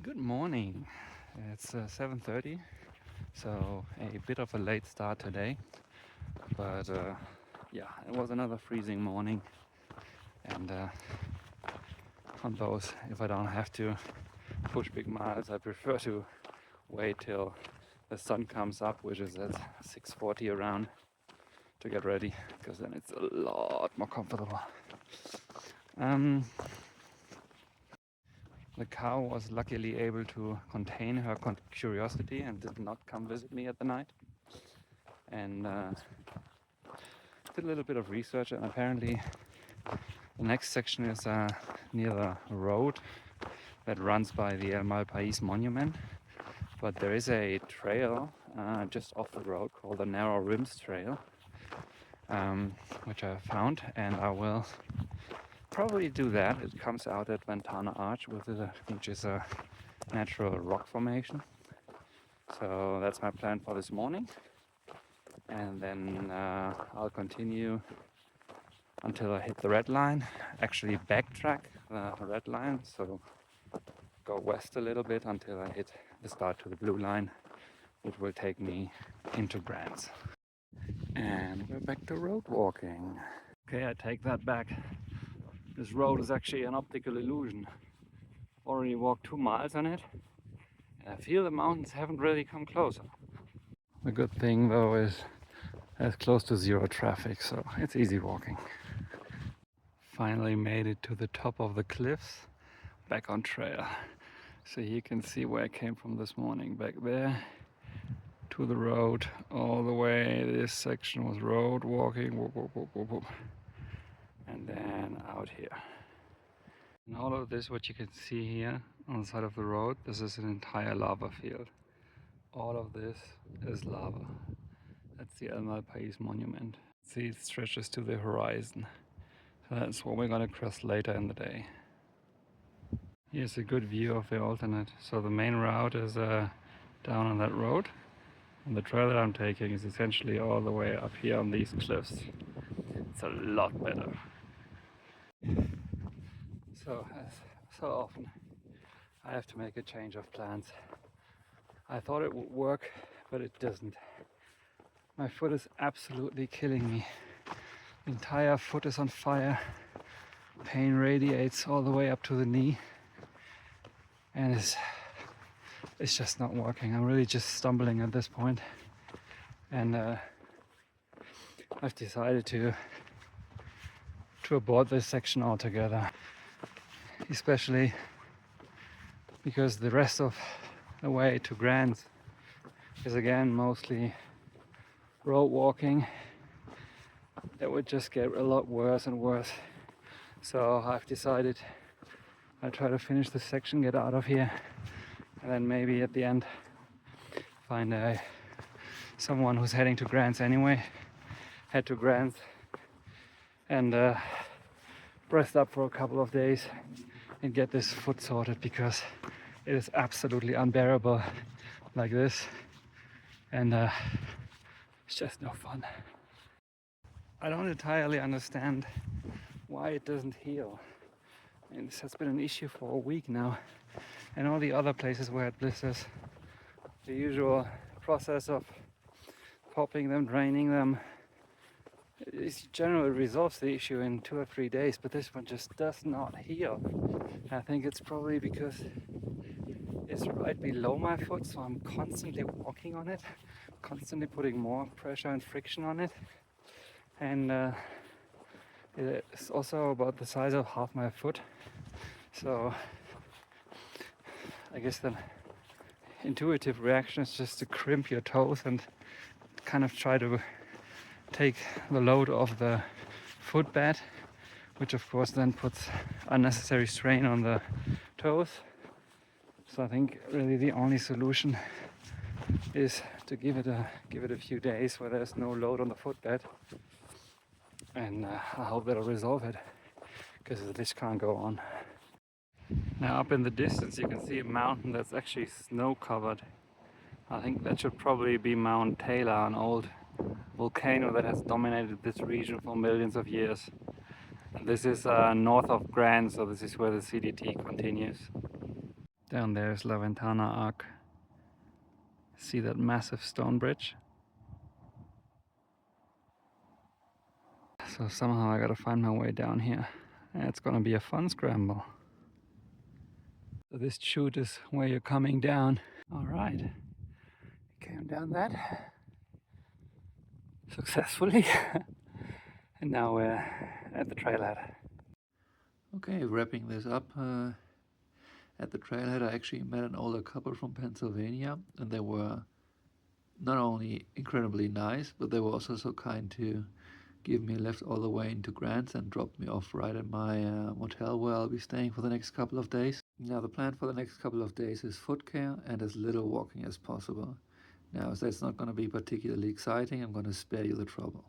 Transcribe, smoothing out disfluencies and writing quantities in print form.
Good morning. It's 7:30, so a bit of a late start today, but yeah, it was another freezing morning, and on those, if I don't have to push big miles, I prefer to wait till the sun comes up, which is at 6:40 around, to get ready, because then it's a lot more comfortable. The cow was luckily able to contain her curiosity and did not come visit me at the night. And did a little bit of research, and apparently the next section is near the road that runs by the Malpais monument. But there is a trail just off the road called the Narrow Rims Trail, which I found, and I will probably do that. It comes out at Ventana Arch, which is a natural rock formation. So that's my plan for this morning, and then I'll continue until I hit the red line, actually backtrack the red line, so go west a little bit until I hit the start to the blue line, which will take me into Grants. And we're back to road walking. Okay, I take that back. This road is actually an optical illusion. Already walked 2 miles on it, and I feel the mountains haven't really come closer. The good thing though is there's close to zero traffic, so it's easy walking. Finally made it to the top of the cliffs, back on trail. So you can see where I came from this morning. Back there to the road, all the way. This section was road walking, whoop, whoop, whoop, whoop, whoop. And then out here. And all of this, what you can see here on the side of the road, this is an entire lava field. All of this is lava. That's the El Malpais monument. See, it stretches to the horizon. So that's what we're gonna cross later in the day. Here's a good view of the alternate. So the main route is down on that road, and the trail that I'm taking is essentially all the way up here on these cliffs. It's a lot better. So as so often, I have to make a change of plans. I thought it would work, but it doesn't. My foot is absolutely killing me. The entire foot is on fire. Pain radiates all the way up to the knee, and it's just not working. I'm really just stumbling at this point, and I've decided to abort this section altogether, especially because the rest of the way to Grants is again mostly road walking. It would just get a lot worse and worse. So I've decided I'll try to finish this section, get out of here, and then maybe at the end find someone who's heading to Grants anyway, head to Grants and rest up for a couple of days and get this foot sorted, because it is absolutely unbearable like this, and it's just no fun. I don't entirely understand why it doesn't heal. And this has been an issue for a week now, and all the other places where it blisters, the usual process of popping them, draining them, it generally resolves the issue in 2 or 3 days, but this one just does not heal. I think it's probably because it's right below my foot, so I'm constantly walking on it, constantly putting more pressure and friction on it, and it's also about the size of half my foot, so I guess the intuitive reaction is just to crimp your toes and kind of try to take the load off the footbed, which of course then puts unnecessary strain on the toes. So I think really the only solution is to give it a few days where there's no load on the footbed, and I hope that'll resolve it, because this can't go on. Now up in the distance you can see a mountain that's actually snow covered. I think that should probably be Mount Taylor, an old volcano that has dominated this region for millions of years. And this is north of Grants, so this is where the CDT continues. Down there is La Ventana Arc. See that massive stone bridge? So somehow I gotta find my way down here. It's gonna be a fun scramble. So this chute is where you're coming down. All right, came down that successfully. And now we're at the trailhead. Okay, wrapping this up. At the trailhead I actually met an older couple from Pennsylvania, and they were not only incredibly nice, but they were also so kind to give me a lift all the way into Grants and drop me off right at my motel where I'll be staying for the next couple of days. Now the plan for the next couple of days is foot care and as little walking as possible. Now, as that's not going to be particularly exciting, I'm going to spare you the trouble.